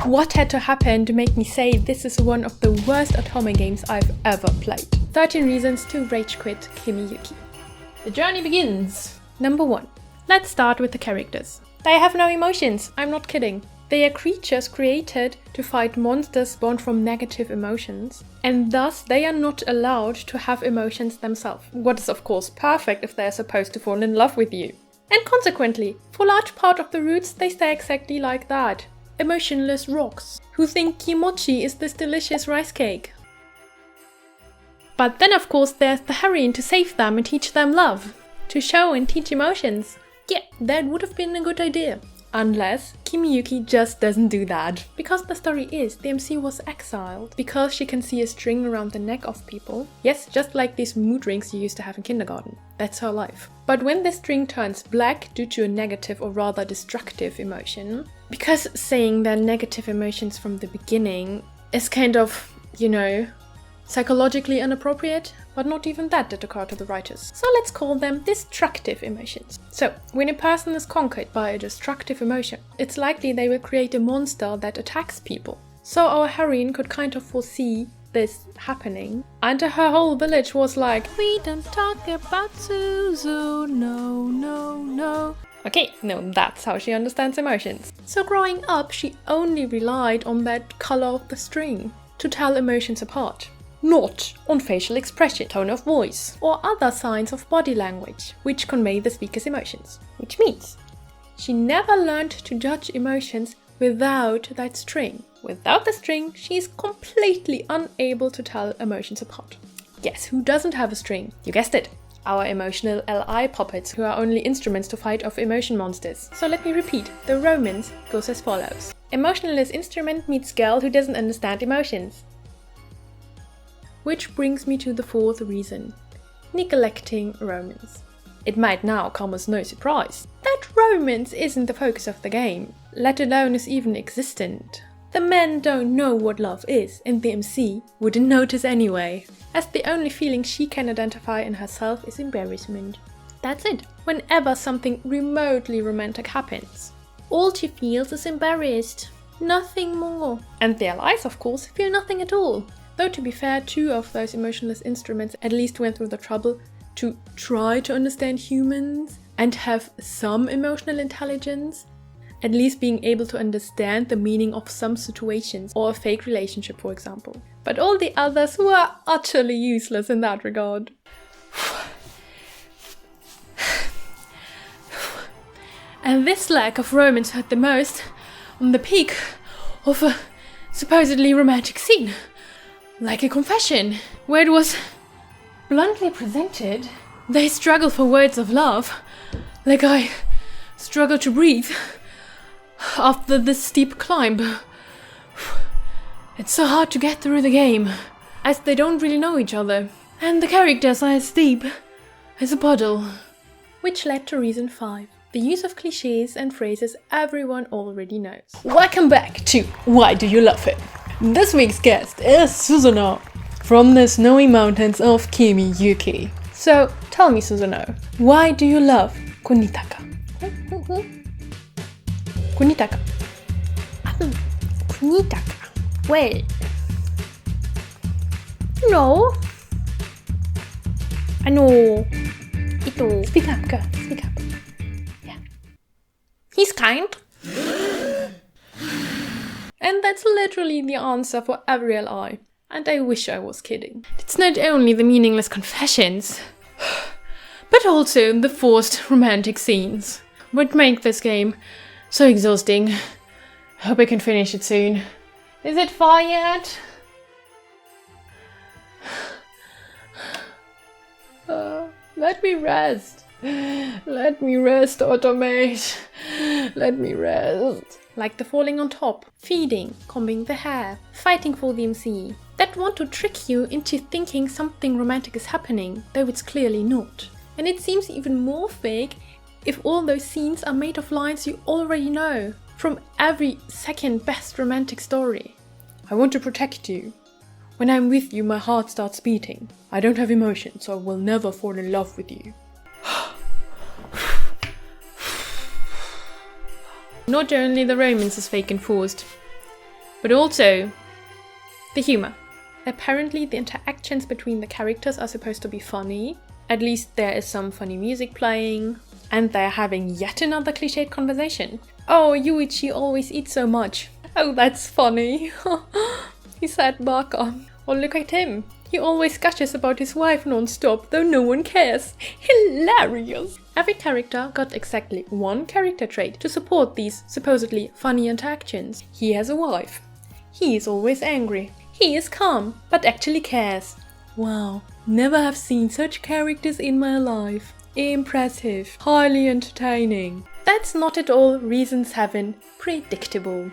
What had to happen to make me say this is one of the worst Otome games I've ever played? 13 reasons to rage quit Kimi Yuki. The journey begins! Number 1. Let's start with the characters. They have no emotions, I'm not kidding. They are creatures created to fight monsters born from negative emotions, and thus they are not allowed to have emotions themselves. What is of course perfect if they are supposed to fall in love with you. And consequently, for a large part of the routes they stay exactly like that. Emotionless rocks, who think kimochi is this delicious rice cake. But then of course there's the heroine to save them and teach them love. To show and teach emotions. Yeah, that would have been a good idea. Unless Kimi Yuki just doesn't do that. Because the story is, the MC was exiled because she can see a string around the neck of people. Yes, just like these mood rings you used to have in kindergarten. That's her life. But when the string turns black due to a negative or rather destructive emotion, because saying their negative emotions from the beginning is kind of, psychologically inappropriate, but not even that did occur to the writers. So let's call them destructive emotions. So, when a person is conquered by a destructive emotion, it's likely they will create a monster that attacks people. So our heroine could kind of foresee this happening, and her whole village was like, "We don't talk about Suzu, no. Okay, no, that's how she understands emotions. So growing up, she only relied on that color of the string to tell emotions apart. Not on facial expression, tone of voice, or other signs of body language, which convey the speaker's emotions. Which means she never learned to judge emotions without that string. Without the string, she is completely unable to tell emotions apart. Guess who doesn't have a string? You guessed it. Our emotional LI puppets, who are only instruments to fight off emotion monsters. So let me repeat, the romance goes as follows. Emotionless instrument meets girl who doesn't understand emotions. Which brings me to the 4th reason. Neglecting romance. It might now come as no surprise that romance isn't the focus of the game, let alone is even existent. The men don't know what love is, and the MC wouldn't notice anyway, as the only feeling she can identify in herself is embarrassment. That's it. Whenever something remotely romantic happens, all she feels is embarrassed. Nothing more. And the allies, of course, feel nothing at all. Though to be fair, 2 of those emotionless instruments at least went through the trouble to try to understand humans and have some emotional intelligence, at least being able to understand the meaning of some situations or a fake relationship, for example. But all the others were utterly useless in that regard. And this lack of romance hurt the most on the peak of a supposedly romantic scene. Like a confession, where it was bluntly presented. They struggle for words of love, like I struggle to breathe after this steep climb. It's so hard to get through the game, as they don't really know each other, and the characters are as deep as a puddle. Which led to reason 5. The use of cliches and phrases everyone already knows. Welcome back to Why Do You Love It? This week's guest is Suzuno from the snowy mountains of Kimi Yuki. So tell me, Suzuno, why do you love Kunitaka? Kunitaka. Kunitaka. Well, no. I know. Ito. Speak up, girl. Speak up. Yeah. He's kind. And that's literally the answer for every LI. And I wish I was kidding. It's not only the meaningless confessions, but also the forced romantic scenes. What make this game so exhausting. Hope I can finish it soon. Is it far yet? Let me rest. Let me rest, Otome. Let me rest. Like the falling on top, feeding, combing the hair, fighting for the MC. That want to trick you into thinking something romantic is happening, though it's clearly not. And it seems even more fake if all those scenes are made of lines you already know from every second best romantic story. I want to protect you. When I'm with you, my heart starts beating. I don't have emotions, so I will never fall in love with you. Not only the romance is fake and forced, but also the humor. Apparently the interactions between the characters are supposed to be funny. At least there is some funny music playing. And they're having yet another cliched conversation. Oh, Yuichi always eats so much. Oh, that's funny. He said Baka. Or look at him. He always gushes about his wife non-stop, though no one cares. Hilarious! Every character got exactly one character trait to support these supposedly funny interactions. He has a wife. He is always angry. He is calm, but actually cares. Wow, never have seen such characters in my life. Impressive, highly entertaining. That's not at all reason 7. Predictable.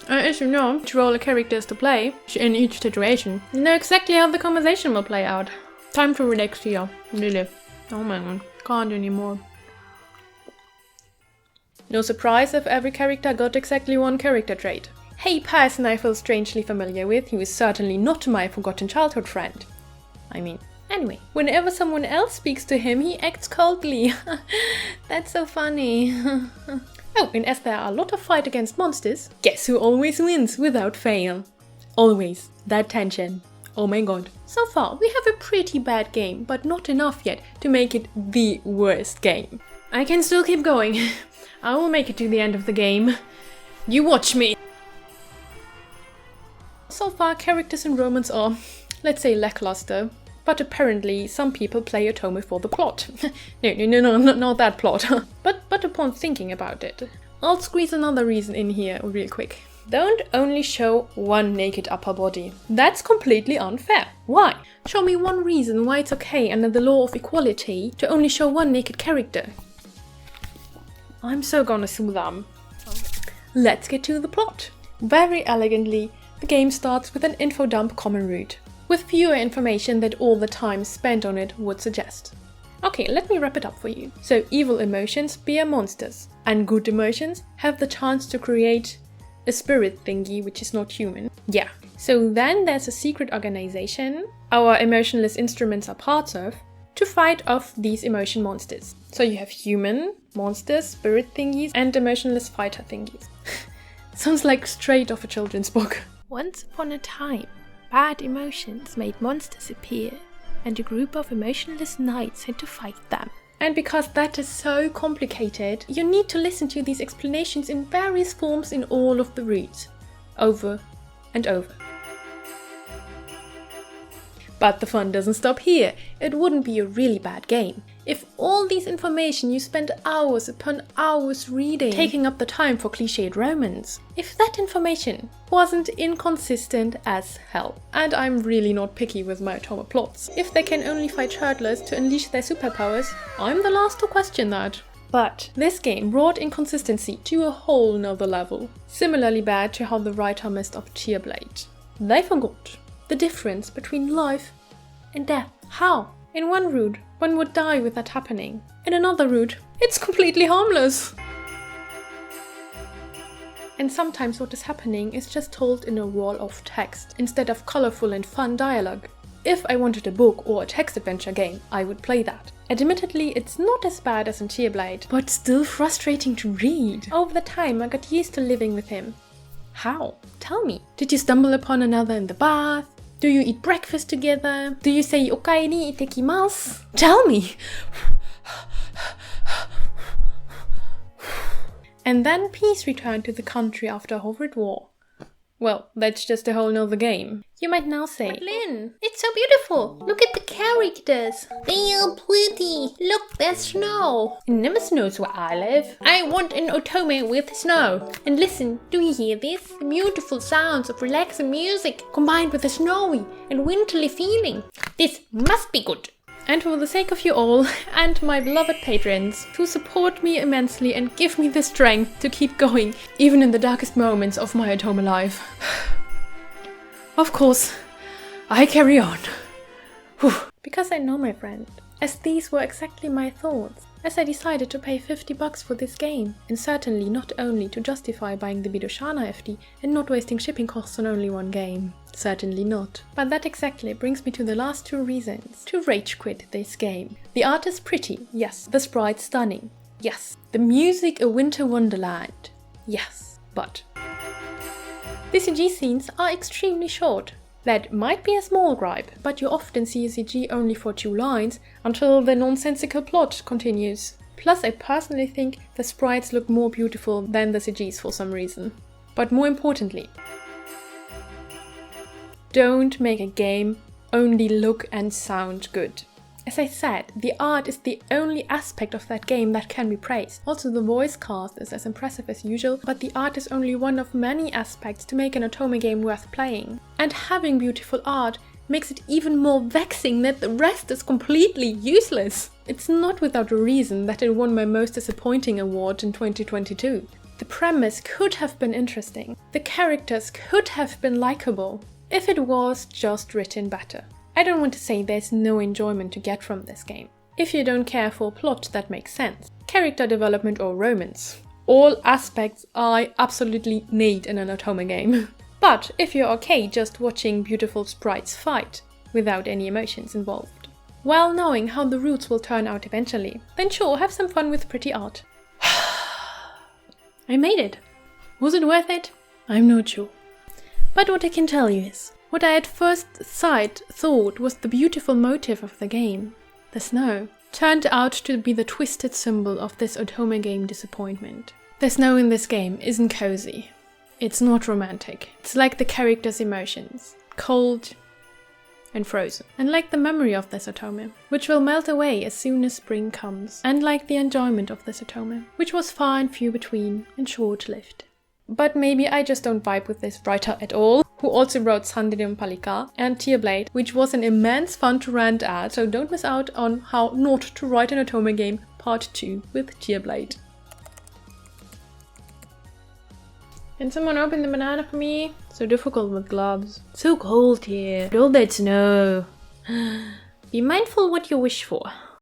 As you know, to roll the characters to play in each situation, you know exactly how the conversation will play out. Time to relax here, really. Oh my god, can't anymore. No surprise if every character got exactly one character trait. Hey, person I feel strangely familiar with, he was certainly not my forgotten childhood friend. Anyway, whenever someone else speaks to him, he acts coldly. That's so funny. Oh, and as there are a lot of fight against monsters, guess who always wins without fail? Always. That tension. Oh my god. So far, we have a pretty bad game, but not enough yet to make it the worst game. I can still keep going. I will make it to the end of the game. You watch me! So far, characters in romance are, let's say, lackluster. But apparently, some people play Otome for the plot. No, not that plot. but upon thinking about it, I'll squeeze another reason in here real quick. Don't only show one naked upper body. That's completely unfair. Why? Show me one reason why it's okay under the law of equality to only show one naked character. I'm so gonna sue them. Let's get to the plot. Very elegantly, the game starts with an info dump common route, with fewer information than all the time spent on it would suggest. Okay, let me wrap it up for you. So evil emotions bear monsters, and good emotions have the chance to create a spirit thingy which is not human. Yeah. So then there's a secret organization our emotionless instruments are parts of to fight off these emotion monsters. So you have human, monsters, spirit thingies, and emotionless fighter thingies. Sounds like straight off a children's book. Once upon a time, bad emotions made monsters appear, and a group of emotionless knights had to fight them. And because that is so complicated, you need to listen to these explanations in various forms in all of the routes, over and over. But the fun doesn't stop here. It wouldn't be a really bad game if all these information you spent hours upon hours reading, taking up the time for cliched romance, if that information wasn't inconsistent as hell. And I'm really not picky with my Otome plots. If they can only fight shirtless to unleash their superpowers, I'm the last to question that. But this game brought inconsistency to a whole nother level. Similarly bad to how the writer messed up Tearblade. They forgot the difference between life and death. How? In one route, one would die with that happening. In another route, it's completely harmless. And sometimes what is happening is just told in a wall of text, instead of colorful and fun dialogue. If I wanted a book or a text adventure game, I would play that. Admittedly, it's not as bad as in Tearblade, but still frustrating to read. Over the time, I got used to living with him. How? Tell me. Did you stumble upon another in the bath? Do you eat breakfast together? Do you say "okai ni itekimasu"? Tell me! And then peace returned to the country after a horrid war. Well, that's just a whole nother game. You might now say, "But Lynn, it's so beautiful! Look at the characters! They are pretty! Look, there's snow! It never snows where I live. I want an Otome with snow! And listen, do you hear this? The beautiful sounds of relaxing music combined with a snowy and winterly feeling. This must be good!" And for the sake of you all, and my beloved patrons, who support me immensely and give me the strength to keep going, even in the darkest moments of my Otome life. Of course, I carry on. Whew. Because I know my friend, as these were exactly my thoughts, as I decided to pay $50 for this game, and certainly not only to justify buying the Bidoshana FD and not wasting shipping costs on only one game. Certainly not. But that exactly brings me to the last two reasons to rage quit this game. The art is pretty, yes. The sprite stunning, yes. The music a winter wonderland, yes. But The CG scenes are extremely short. That might be a small gripe, but you often see a CG only for 2 lines until the nonsensical plot continues. Plus, I personally think the sprites look more beautiful than the CGs for some reason. But more importantly, don't make a game only look and sound good. As I said, the art is the only aspect of that game that can be praised. Also, the voice cast is as impressive as usual, but the art is only one of many aspects to make an Otome game worth playing. And having beautiful art makes it even more vexing that the rest is completely useless. It's not without a reason that it won my most disappointing award in 2022. The premise could have been interesting. The characters could have been likable, if it was just written better. I don't want to say there's no enjoyment to get from this game. If you don't care for plot that makes sense, character development or romance. All aspects I absolutely need in an Otome game. But if you're okay just watching beautiful sprites fight, without any emotions involved, while knowing how the roots will turn out eventually, then sure, have some fun with pretty art. I made it. Was it worth it? I'm not sure. But what I can tell you is, what I at first sight thought was the beautiful motive of the game, the snow, turned out to be the twisted symbol of this Otome game disappointment. The snow in this game isn't cozy. It's not romantic. It's like the character's emotions, cold and frozen. And like the memory of this Otome, which will melt away as soon as spring comes. And like the enjoyment of this Otome, which was far and few between and short-lived. But maybe I just don't vibe with this writer at all, who also wrote Sandinium Palika and Tearblade, which was an immense fun to rant at, so don't miss out on how not to write an Otome game part 2 with Tearblade. Can someone open the banana for me? So difficult with gloves. So cold here. All that snow. Be mindful what you wish for.